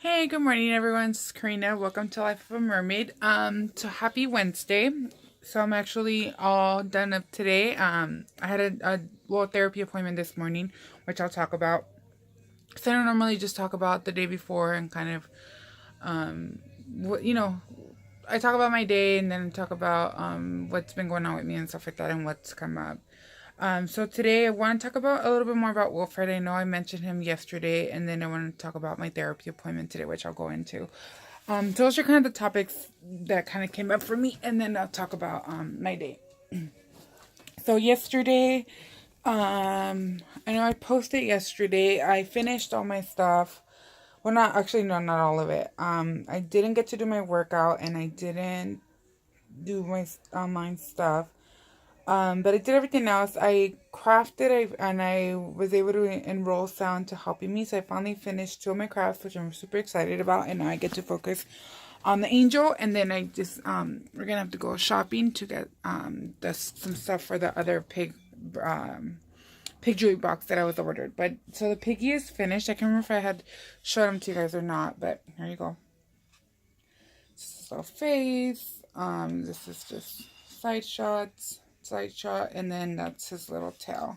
Hey, good morning, everyone. This is Karina. Welcome to Life of a Mermaid. So happy Wednesday. So I'm actually all done up today. I had a therapy appointment this morning, which I'll talk about. So I don't normally just talk about the day before and kind of, what I talk about my day and then talk about what's been going on with me and stuff like that and what's come up. So today I want to talk about a little bit more about Wilfred. I know I mentioned him yesterday, and then I want to talk about my therapy appointment today, which I'll go into. So those are kind of the topics that kind of came up for me, and then I'll talk about my day. So yesterday, I know I posted yesterday. I finished all my stuff. Well, not actually, no, not all of it. I didn't get to do my workout, and I didn't do my online stuff. But I did everything else. I crafted and I was able to enroll sound to helping me. So I finally finished two of my crafts, which I'm super excited about. And now I get to focus on the angel. And then I just, we're going to have to go shopping to get some stuff for the other pig jewelry box that I was ordered. But so the piggy is finished. I can't remember if I had showed them to you guys or not, but here you go. This is little face. This is just side shot, and then that's his little tail.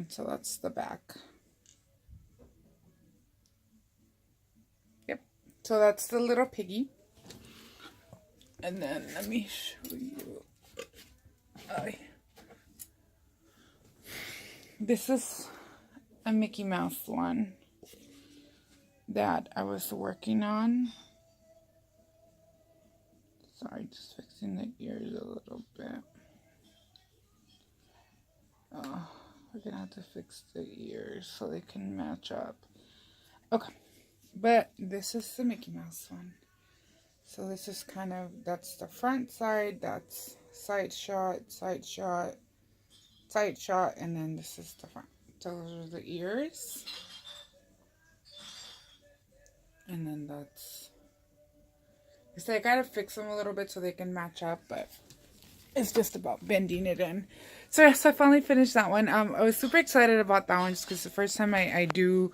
So that's the back. Yep. So that's the little piggy. And then let me show you. This is a Mickey Mouse one that I was working on. Sorry, just fixing the ears a little bit. We're gonna have to fix the ears so they can match up. Okay, but this is the Mickey Mouse one. So this is kind of, that's the front side, that's side shot, and then this is the front. So those are the ears. And then that's, so I gotta fix them a little bit so they can match up, but it's just about bending it in. So yes, I finally finished that one. I was super excited about that one just because the first time I do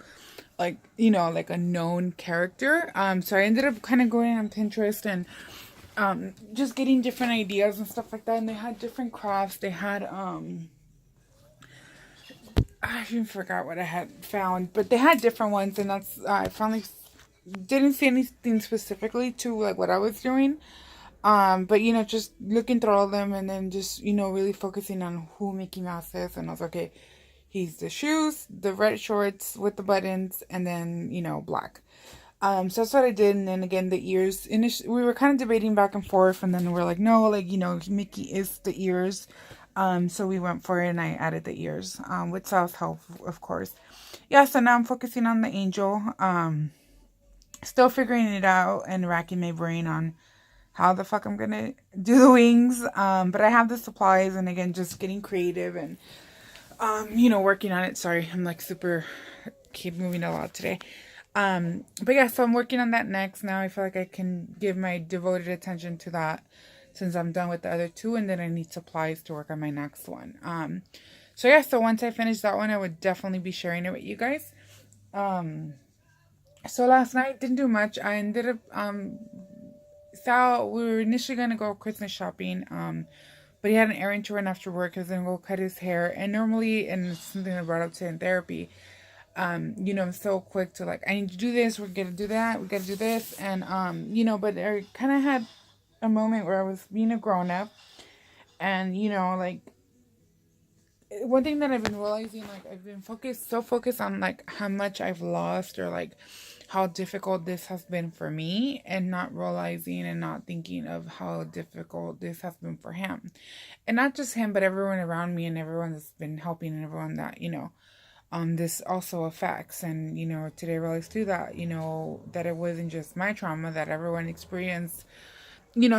like, like a known character. So I ended up kind of going on Pinterest and just getting different ideas and stuff like that. And they had different crafts. They had I even forgot what I had found, but they had different ones, and that's I finally didn't see anything specifically to like what I was doing. But just looking through all of them and then just, really focusing on who Mickey Mouse is. And I was like, okay, he's the shoes, the red shorts with the buttons, and then, black. So that's what I did. And then again, the ears, we were kind of debating back and forth, and then we're like, no, like, Mickey is the ears. So we went for it and I added the ears, with Sal's help, of course. Yeah. So now I'm focusing on the angel, still figuring it out and racking my brain on how the fuck I'm gonna do the wings. But I have the supplies, and again, just getting creative and, working on it. Sorry, I'm like keep moving a lot today. But yeah, so I'm working on that next. Now I feel like I can give my devoted attention to that since I'm done with the other two, and then I need supplies to work on my next one. So yeah, so once I finish that one, I would definitely be sharing it with you guys. So last night, didn't do much. I ended up, Sal, we were initially going to go Christmas shopping, but he had an errand to run after work. He was going to go cut his hair. And normally, and it's something I brought up to in therapy, I'm so quick to like, I need to do this, we're going to do that, we got to do this. And, but I kind of had a moment where I was being a grown up. And, like, one thing that I've been realizing, like, I've been so focused on, like, how much I've lost or, like, how difficult this has been for me, and not realizing and not thinking of how difficult this has been for him. And not just him, but everyone around me and everyone that's been helping and everyone that, this also affects. And, today I realized too that, that it wasn't just my trauma, that everyone experienced,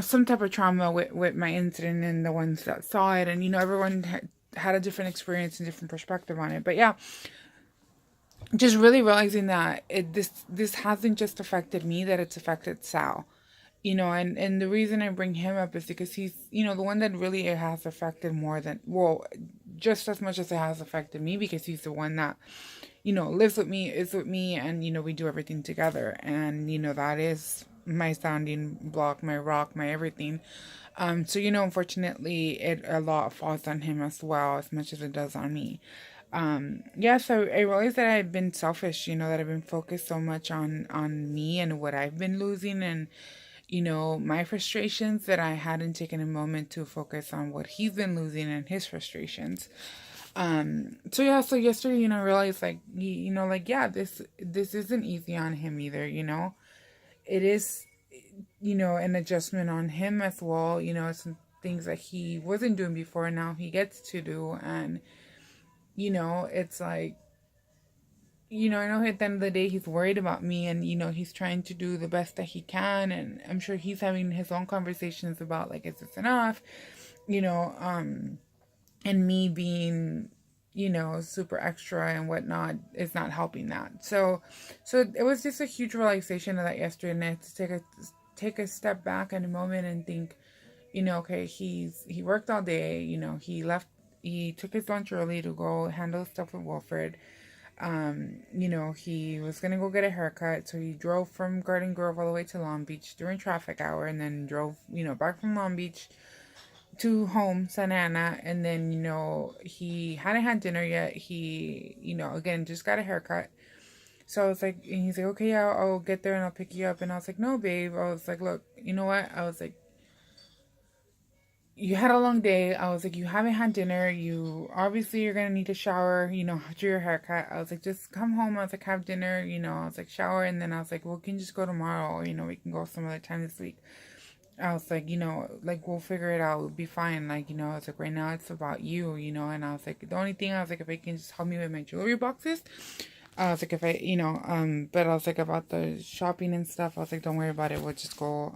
some type of trauma with my incident, and the ones that saw it, and, everyone had a different experience and different perspective on it. But yeah, just really realizing that this hasn't just affected me, that it's affected Sal, and the reason I bring him up is because he's, the one that really it has affected more than, well, just as much as it has affected me, because he's the one that, lives with me, is with me, and, we do everything together. And, that is my sounding block, my rock, my everything. So, unfortunately, a lot falls on him as well, as much as it does on me. Yeah, so I realized that I've been selfish, that I've been focused so much on me and what I've been losing, and, my frustrations, that I hadn't taken a moment to focus on what he's been losing and his frustrations. So yeah, so yesterday, I realized, like, like, yeah, this isn't easy on him either, it is, an adjustment on him as well, some things that he wasn't doing before, now he gets to do. And, it's like, I know at the end of the day he's worried about me, and, he's trying to do the best that he can, and I'm sure he's having his own conversations about, like, is this enough? You know, and me being, super extra and whatnot is not helping that. So it was just a huge realization of that yesterday, and I had to take a step back in a moment and think, okay, he worked all day, he took his lunch early to go handle stuff with Wilfred. He was gonna go get a haircut, so he drove from Garden Grove all the way to Long Beach during traffic hour, and then drove, back from Long Beach to home, Santa Ana, and then, he hadn't had dinner yet. He, again, just got a haircut. So I was like, and he's like, okay, yeah, I'll get there and I'll pick you up. And I was like, no, babe. I was like, look, you know what? I was like, you had a long day. I was like, you haven't had dinner. You're gonna need a shower, after your haircut. I was like, just come home. I was like, have dinner, I was like, shower. And then I was like, well, we can just go tomorrow, or, we can go some other time this week. I was like, like, we'll figure it out. We'll be fine. Like, I was like, right now it's about you, and I was like, the only thing, I was like, if I can just help me with my jewelry boxes. I was like, if I, but I was like, about the shopping and stuff, I was like, don't worry about it. We'll just go,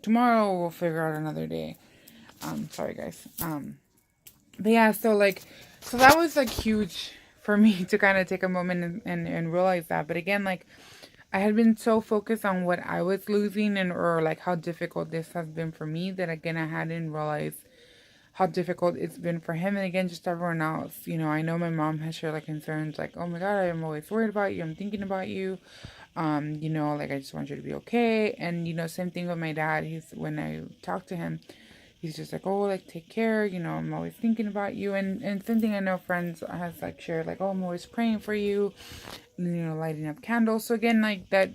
tomorrow. We'll figure out another day. Sorry guys. But yeah, so that was like huge for me to kind of take a moment and realize that. But again, like, I had been so focused on what I was losing, or like how difficult this has been for me, that again I hadn't realized how difficult it's been for him, and again just everyone else. I know my mom has shared like concerns, like, oh my god, I'm always worried about you, I'm thinking about you. Like, I just want you to be okay. And same thing with my dad. When I talk to him, he's just like, oh, like, take care, I'm always thinking about you. And same thing, I know friends has like shared, like, oh, I'm always praying for you, lighting up candles. So again, like, that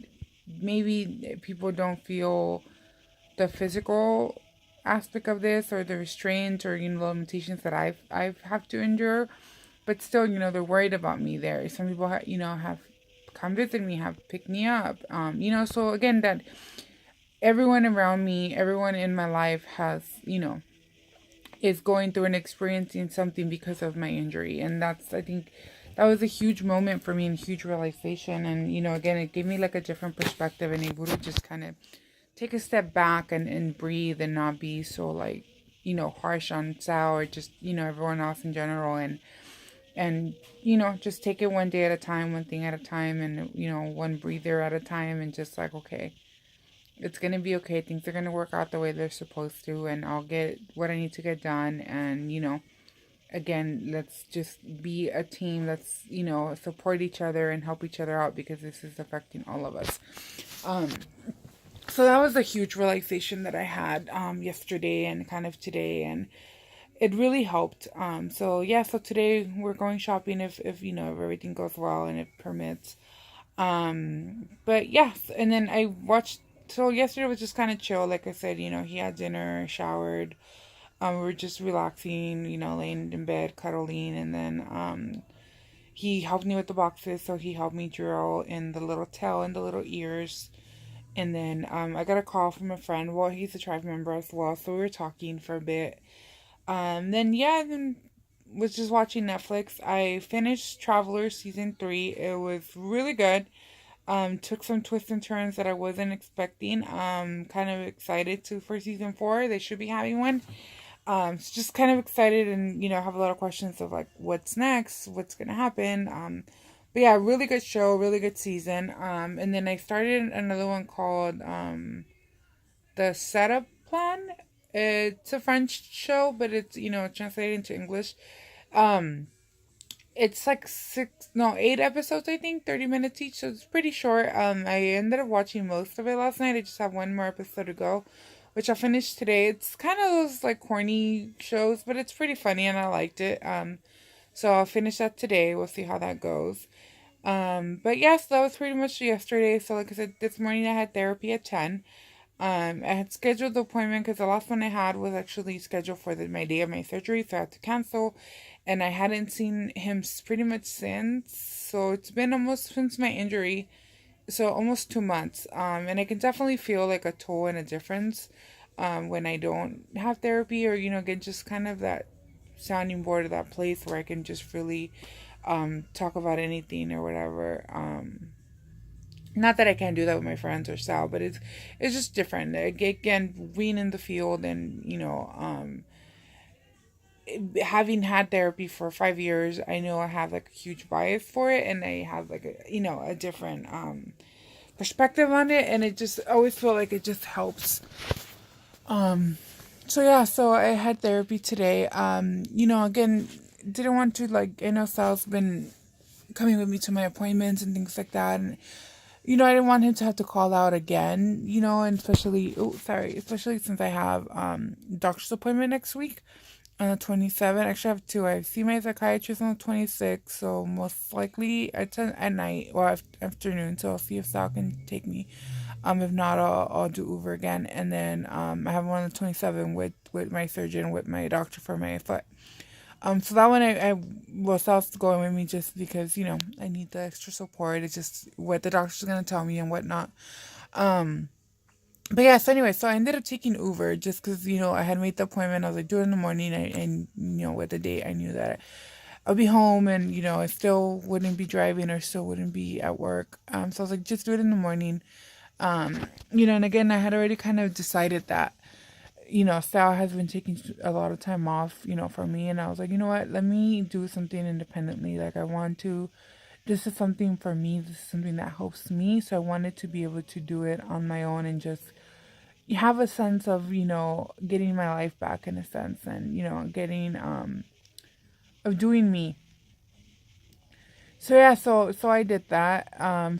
maybe people don't feel the physical aspect of this, or the restraints, or the limitations that I've have to endure, but still, they're worried about me. There, some people have come visit me, have picked me up. So again, that everyone around me, everyone in my life has, is going through and experiencing something because of my injury. And I think that was a huge moment for me, and huge realization. And, again, it gave me like a different perspective, and able to just kind of take a step back and breathe, and not be so, like, harsh on Sal, or just, everyone else in general. And, just take it one day at a time, one thing at a time, and, one breather at a time, and just like, okay, it's going to be okay. Things are going to work out the way they're supposed to, and I'll get what I need to get done. And, again, let's just be a team. Let's, support each other and help each other out, because this is affecting all of us. So that was a huge realization that I had yesterday and kind of today, and it really helped. So yeah, so today we're going shopping, if everything goes well and it permits. But yeah, and then I watched. So yesterday was just kind of chill. Like I said, he had dinner, showered. We were just relaxing, laying in bed, cuddling, and then he helped me with the boxes. So he helped me drill in the little tail and the little ears. And then I got a call from a friend. Well, he's a tribe member as well, so we were talking for a bit. Then was just watching Netflix. I finished Travelers season 3. It was really good. Took some twists and turns that I wasn't expecting. Kind of excited for season 4. They should be having one. So just kind of excited, and have a lot of questions of like, what's next, what's gonna happen. But yeah, really good show, really good season. And then I started another one called The Setup Plan. It's a French show, but it's translated into English. Um, It's like 8 episodes, I think, 30 minutes each, so it's pretty short. I ended up watching most of it last night. I just have one more episode to go, which I'll finish today. It's kind of those like corny shows, but it's pretty funny and I liked it. So I'll finish that today. We'll see how that goes. But yes, that was pretty much yesterday. So like I said, this morning I had therapy at 10. I had scheduled the appointment because the last one I had was actually scheduled for my day of my surgery, so I had to cancel. And I hadn't seen him pretty much since. So it's been almost since my injury, so almost 2 months. And I can definitely feel like a toll and a difference when I don't have therapy, or get just kind of that sounding board of that place where I can just really talk about anything or whatever. Not that I can't do that with my friends or Sal, but it's just different. Again, being in the field and having had therapy for 5 years, I know I have like a huge bias for it, and I have like a different perspective on it, and it just I always feel like it just helps. So yeah, so I had therapy today. Again, didn't want to like I know Sal's been coming with me to my appointments and things like that, and I didn't want him to have to call out again, and especially since I have doctor's appointment next week on the 27th. Actually, I have two. I see my psychiatrist on the 26th, so most likely at night or afternoon. So I'll see if Sal can take me. If not, I'll do Uber again, and then I have one on the 27th with my surgeon, with my doctor for my foot. So that one I Sal's going with me just because I need the extra support. It's just what the doctor's gonna tell me and whatnot. But yeah, so anyway, so I ended up taking Uber just because I had made the appointment. I was like, do it in the morning, and with the date, I knew that I'll be home, and I still wouldn't be driving or still wouldn't be at work. So I was like, just do it in the morning. And again, I had already kind of decided that Sal has been taking a lot of time off, from me. And I was like, you know what? Let me do something independently. Like, this is something for me. This is something that helps me. So I wanted to be able to do it on my own and just have a sense of, getting my life back in a sense, and, getting, of doing me. So yeah, so I did that.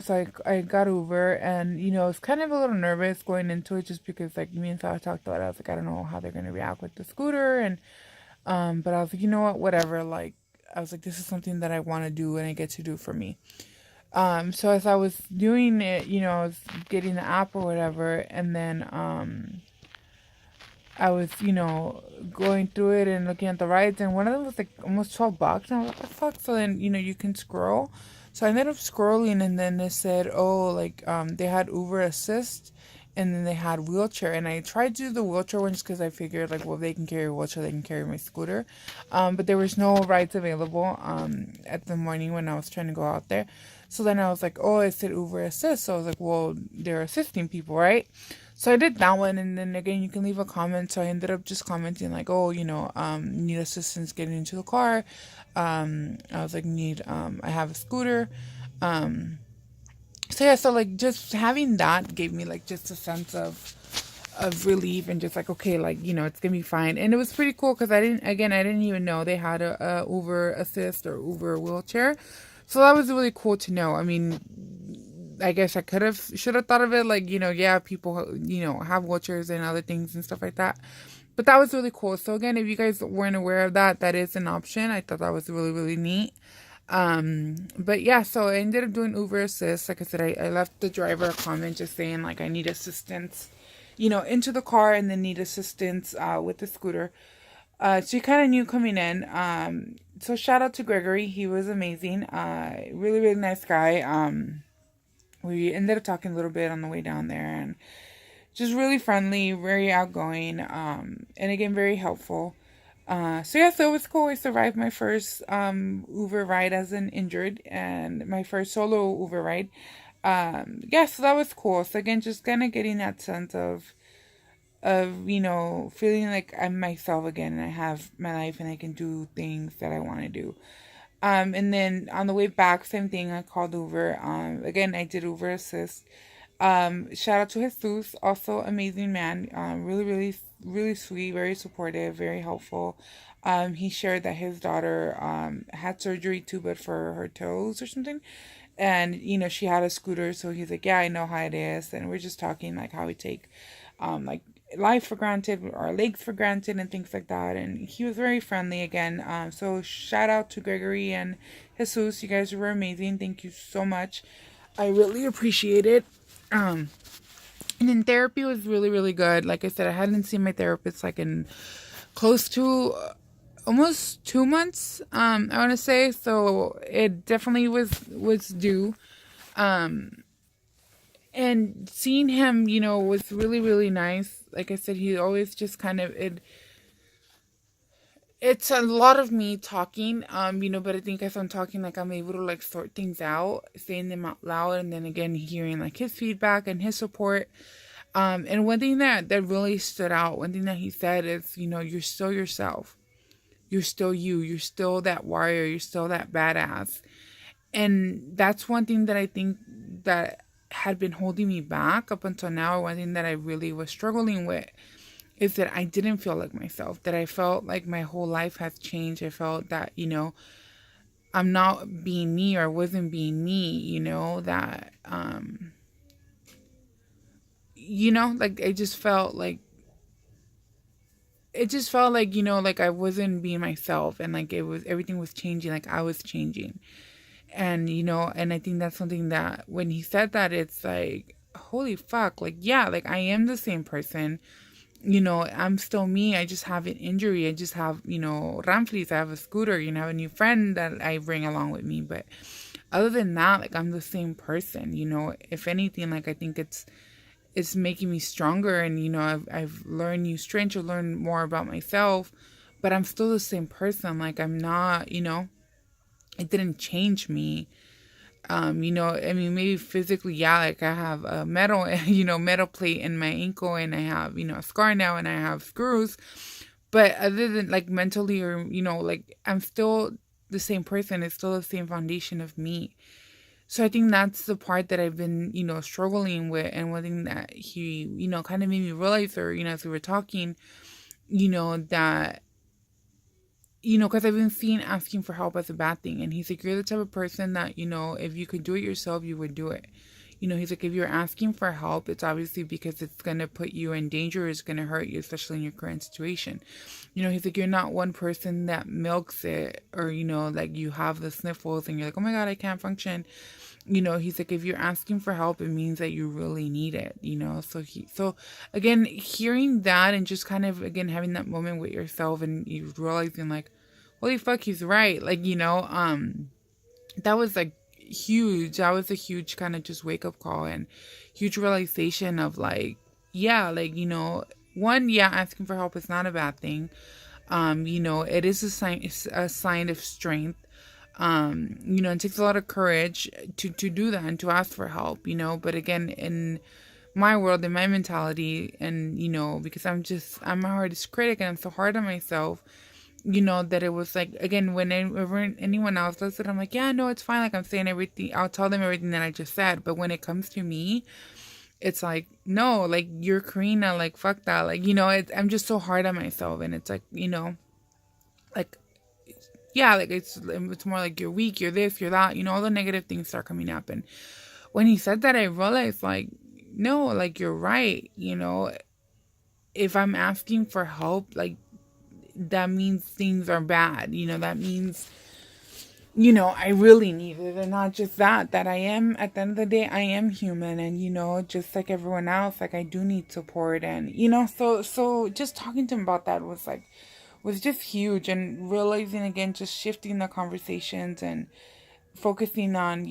So I got Uber, and I was kind of a little nervous going into it, just because like me and Sal talked about it. I was like, I don't know how they're gonna react with the scooter, and but I was like, you know what, whatever. Like, I was like, this is something that I want to do, and I get to do for me. So as I was doing it, I was getting the app or whatever, and then I was, going through it and looking at the rides, and one of them was like almost $12. And I was like, what the fuck? So then, you can scroll. So I ended up scrolling, and then they said, oh, like, they had Uber Assist, and then they had wheelchair. And I tried to do the wheelchair one just because I figured, like, well, if they can carry a wheelchair, they can carry my scooter. But there was no rides available at the morning when I was trying to go out there. So then I was like, oh, it said Uber Assist. So I was like, well, they're assisting people, right? So I did that one, and then again, you can leave a comment. So I ended up just commenting like, oh, need assistance getting into the car. I was like, I have a scooter. So yeah, so like just having that gave me like just a sense of relief, and just like, okay, like, it's gonna be fine. And it was pretty cool because I didn't even know they had a Uber Assist or Uber wheelchair. So that was really cool to know. I mean, I guess I should have thought of it like, yeah, people, have wheelchairs and other things and stuff like that. But that was really cool. So again, if you guys weren't aware of that, that is an option. I thought that was really, really neat. But yeah, so I ended up doing Uber Assist. Like I said, I left the driver a comment just saying like, I need assistance, into the car, and then need assistance, with the scooter. So you kind of knew coming in. So shout out to Gregory. He was amazing. Really, really nice guy. We ended up talking a little bit on the way down there, and just really friendly, very outgoing, and again, very helpful. So yeah, so it was cool. I survived my first Uber ride as an injured, and my first solo Uber ride. Yeah, so that was cool. So again, just kind of getting that sense of feeling like I'm myself again, and I have my life, and I can do things that I want to do. And then on the way back, same thing. I called Uber. Again, I did Uber Assist. Shout out to Jesus, also amazing man. Really, really, really sweet, very supportive, very helpful. He shared that his daughter had surgery too, but for her toes or something, and she had a scooter. So he's like, yeah, I know how it is, and we're just talking like how we take, like life for granted, our legs for granted, and things like that. And he was very friendly again. So shout out to Gregory and Jesus. You guys were amazing. Thank you so much. I really appreciate it. Um, and then therapy was really, really good. Like I said, I hadn't seen my therapist like in close to almost 2 months. I want to say, so it definitely was due. Um, and seeing him, was really, really nice. Like I said, he always just kind of it's a lot of me talking, but I think as I'm talking, like I'm able to like sort things out, saying them out loud, and then again hearing like his feedback and his support. And one thing that really stood out, one thing that he said is, you're still yourself. You're still you. You're still that warrior. You're still that badass. And that's one thing that I think that had been holding me back up until now. One thing that I really was struggling with is that I didn't feel like myself, that I felt like my whole life has changed. I felt that, I'm not being me, or I wasn't being me, that, like it just felt like, like I wasn't being myself, and like everything was changing, like I was changing. And, and I think that's something that when he said that, it's like, holy fuck, like, yeah, like I am the same person. I'm still me. I just have an injury. I just have, Ramfries. I have a scooter, I have a new friend that I bring along with me. But other than that, like I'm the same person, if anything, like I think it's making me stronger. And, I've learned new strengths, or learned more about myself, but I'm still the same person. Like I'm not, it didn't change me. I mean, maybe physically, yeah, like I have a metal, metal plate in my ankle, and I have, a scar now, and I have screws. But other than like mentally, or, like I'm still the same person. It's still the same foundation of me. So I think that's the part that I've been, struggling with. And one thing that he, kind of made me realize, or, as we were talking, that because I've been seeing asking for help as a bad thing. And he's like, you're the type of person that, if you could do it yourself, you would do it. He's like, if you're asking for help, it's obviously because it's going to put you in danger, it's going to hurt you, especially in your current situation. He's like, you're not one person that milks it, or, like you have the sniffles and you're like, oh my God, I can't function. He's like, if you're asking for help, it means that you really need it, so again, hearing that, and just kind of, again, having that moment with yourself, and you realizing like, holy fuck, he's right. Like, that was like huge. That was a huge kind of just wake up call, and huge realization of like, yeah, like, one, yeah, asking for help is not a bad thing. It is it's a sign of strength. It takes a lot of courage to do that and to ask for help, but again, in my world, in my mentality, and, because I'm my hardest critic, and I'm so hard on myself, that it was like, again, whenever anyone else does it, I'm like, yeah, no, it's fine. Like I'm saying everything, I'll tell them everything that I just said. But when it comes to me, it's like, no, like you're Karina, like fuck that. Like, I'm just so hard on myself. And it's like, like, yeah, like it's more like you're weak, you're this, you're that, all the negative things start coming up. And when he said that, I realized like, no, like you're right. If I'm asking for help, like that means things are bad. That means, I really need it. And not just that I am, at the end of the day, I am human. And, just like everyone else, like I do need support. And, so just talking to him about that was just huge. And realizing, again, just shifting the conversations, and focusing on,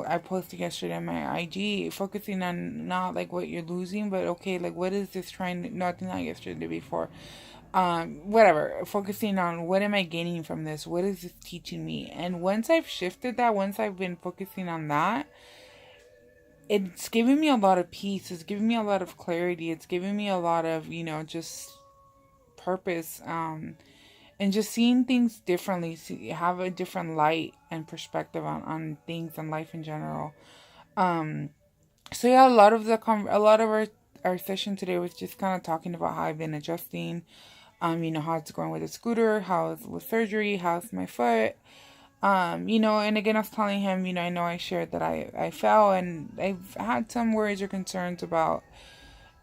I posted yesterday on my IG, focusing on not like what you're losing, but okay, like what is this trying, not yesterday, before, whatever, focusing on what am I gaining from this, what is this teaching me. And once I've shifted that, once I've been focusing on that, it's giving me a lot of peace, it's giving me a lot of clarity, it's giving me a lot of, just purpose, and just seeing things differently, have a different light and perspective on things and life in general. So yeah, a lot of our session today was just kind of talking about how I've been adjusting, how it's going with the scooter, how it's with surgery, how's my foot, and again, I was telling him, I know I shared that I fell, and I've had some worries or concerns about,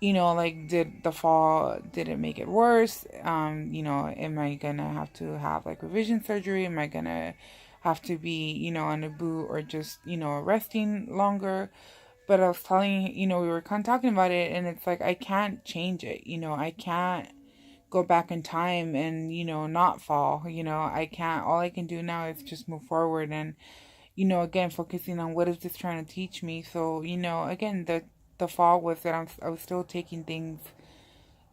like, did the fall, did it make it worse? Am I gonna have to have like revision surgery? Am I gonna have to be, on a boot, or just, resting longer? But I was telling, we were kind of talking about it, and it's like, I can't change it, I can't go back in time and, not fall, I can't, all I can do now is just move forward and, again, focusing on what is this trying to teach me. So, again, the fall was that I was still taking things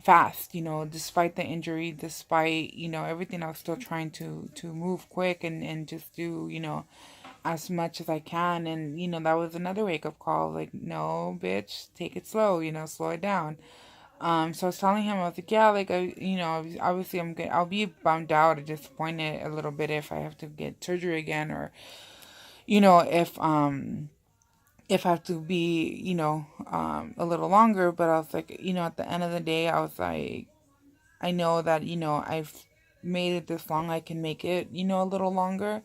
fast, despite the injury, despite, everything. I was still trying to move quick and just do, as much as I can. And, that was another wake up call. Like, no, bitch, take it slow, slow it down. So I was telling him, I was like, yeah, like, obviously I'll be bummed out or disappointed a little bit if I have to get surgery again, or, if I have to be, a little longer. But I was like, at the end of the day, I was like, I know that, I've made it this long, I can make it, a little longer.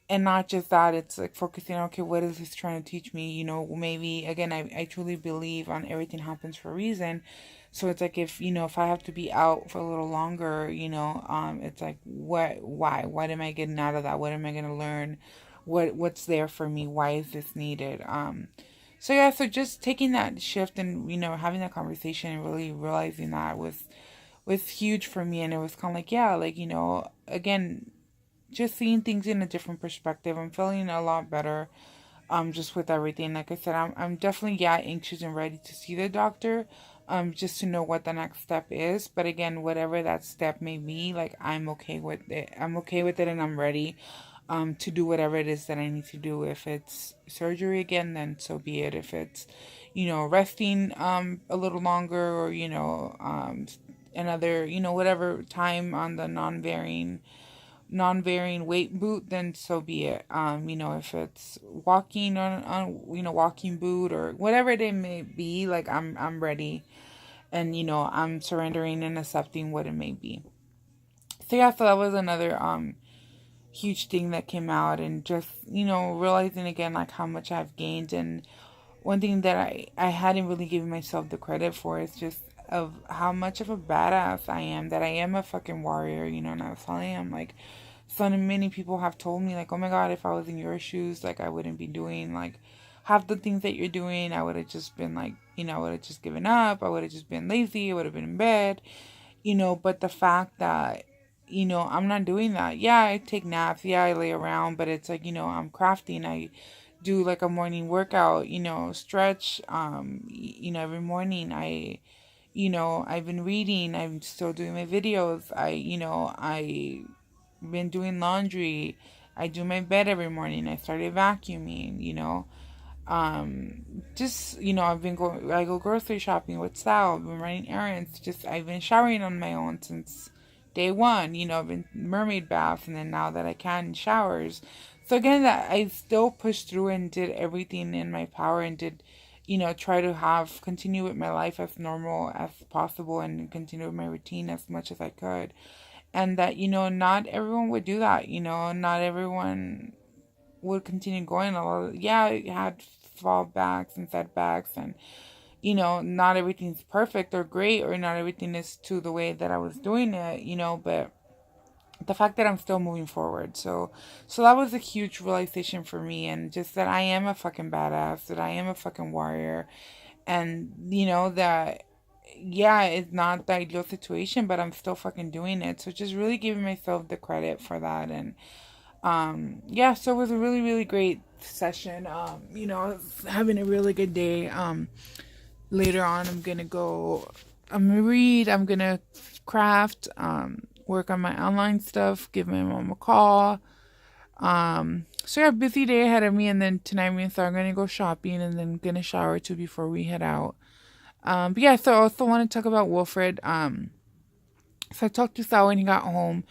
And not just that, it's like focusing on, okay, what is this trying to teach me? Maybe, again, I truly believe on everything happens for a reason. So it's like, if I have to be out for a little longer, it's like, why am I getting out of that? What am I going to learn? What's there for me? Why is this needed? So yeah, so just taking that shift and, having that conversation and really realizing that was huge for me. And it was kind of like, yeah, like, again, just seeing things in a different perspective. I'm feeling a lot better, just with everything. Like I said, I'm definitely, yeah, anxious and ready to see the doctor, just to know what the next step is. But again, whatever that step may be, like, I'm okay with it. I'm okay with it, and I'm ready, to do whatever it is that I need to do. If it's surgery again, then so be it. If it's, resting, a little longer, or, another, whatever time on the non-varying weight boot, then so be it. If it's walking on walking boot, or whatever it may be, like, I'm ready, and, I'm surrendering and accepting what it may be. So yeah, so that was another huge thing that came out. And just, realizing again, like, how much I've gained. And one thing that I hadn't really given myself the credit for is just of how much of a badass I am, that I am a fucking warrior, and I was telling him, like, so many people have told me, like, oh my god, if I was in your shoes, like, I wouldn't be doing, like, half the things that you're doing. I would have just been like, I would have just given up. I would have just been lazy. I would have been in bed, but the fact that, I'm not doing that. Yeah, I take naps. Yeah, I lay around, but it's like, I'm crafting. I do like a morning workout, stretch, every morning. I've been reading. I'm still doing my videos. I been doing laundry. I do my bed every morning. I started vacuuming, just, I go grocery shopping with Sal. I've been running errands. Just, I've been showering on my own since day one. I've been mermaid baths, and then now that I can, showers. So again, that I still pushed through and did everything in my power, and did, try to continue with my life as normal as possible, and continue with my routine as much as I could. And that, not everyone would do that. Not everyone would continue going. Yeah, it had fallbacks and setbacks, and, not everything's perfect or great, or not everything is to the way that I was doing it, but the fact that I'm still moving forward. So that was a huge realization for me. And just that I am a fucking badass, that I am a fucking warrior, and, that, yeah, it's not the ideal situation, but I'm still fucking doing it. So just really giving myself the credit for that. And yeah, so it was a really, really great session. I was having a really good day. Later on, I'm gonna read, I'm gonna craft, work on my online stuff, give my mom a call. So yeah, busy day ahead of me. And then tonight me and Sarah are gonna go shopping, and then gonna shower too before we head out. But yeah, so I also want to talk about Wilfred. So I talked to Sal when he got home,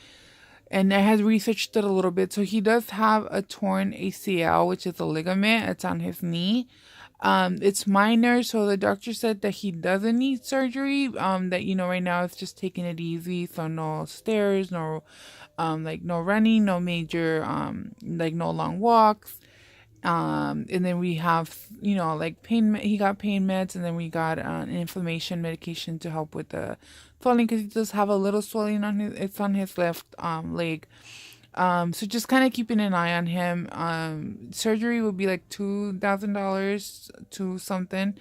and I had researched it a little bit. So he does have a torn ACL, which is a ligament. It's on his knee. It's minor, so the doctor said that he doesn't need surgery. That right now it's just taking it easy, so no stairs, no like no running, no major like no long walks. And then we have like he got pain meds, and then we got an inflammation medication to help with the swelling, because he does have a little swelling on it's on his left leg. So just kind of keeping an eye on him. Surgery would be like $2,000 to something.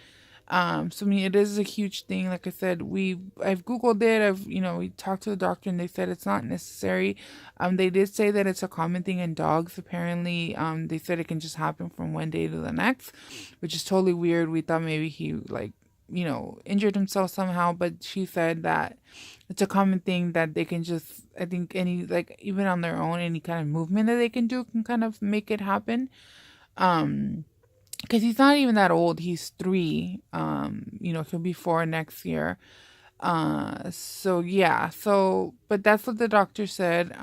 So I mean, it is a huge thing. Like I said, I've Googled it. we talked to the doctor, and they said it's not necessary. They did say that it's a common thing in dogs. Apparently, they said it can just happen from one day to the next, which is totally weird. We thought maybe he injured himself somehow, but she said that it's a common thing that they can just, I think any, like even on their own, any kind of movement that they can do can kind of make it happen. Because he's not even that old. He's 3. He'll be 4 next year. So yeah, but that's what the doctor said.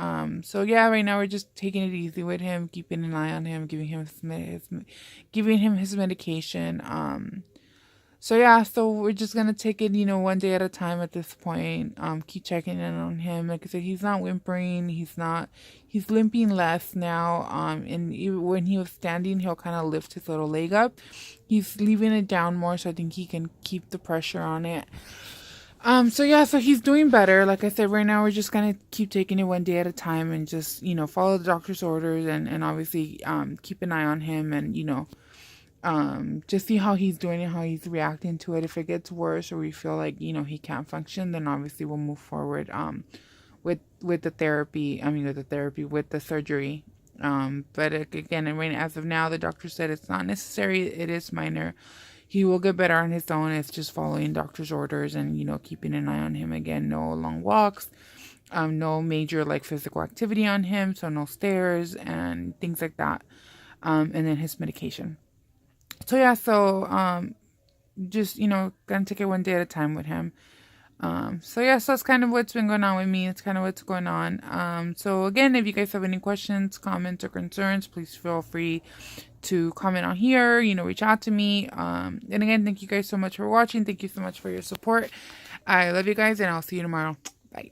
So yeah, right now we're just taking it easy with him, keeping an eye on him, giving him his medication. So yeah, so we're just gonna take it, one day at a time at this point. Keep checking in on him. Like I said, he's not whimpering. He's limping less now. And even when he was standing, he'll kind of lift his little leg up. He's leaving it down more, so I think he can keep the pressure on it. So yeah, so he's doing better. Like I said, right now we're just gonna keep taking it one day at a time, and just, follow the doctor's orders, and obviously, keep an eye on him, and, just see how he's doing and how he's reacting to it. If it gets worse, or we feel like, he can't function, then obviously we'll move forward, with the therapy. With the surgery. But again, and right as of now, the doctor said it's not necessary. It is minor. He will get better on his own. It's just following doctor's orders, and, keeping an eye on him. Again, no long walks, no major like physical activity on him. So no stairs and things like that. And then his medication. So yeah, just, gonna take it one day at a time with him. So yeah, so that's kind of what's been going on with me. It's kind of what's going on. So again, if you guys have any questions, comments, or concerns, please feel free to comment on here, reach out to me. And again, thank you guys so much for watching. Thank you so much for your support. I love you guys, and I'll see you tomorrow. Bye.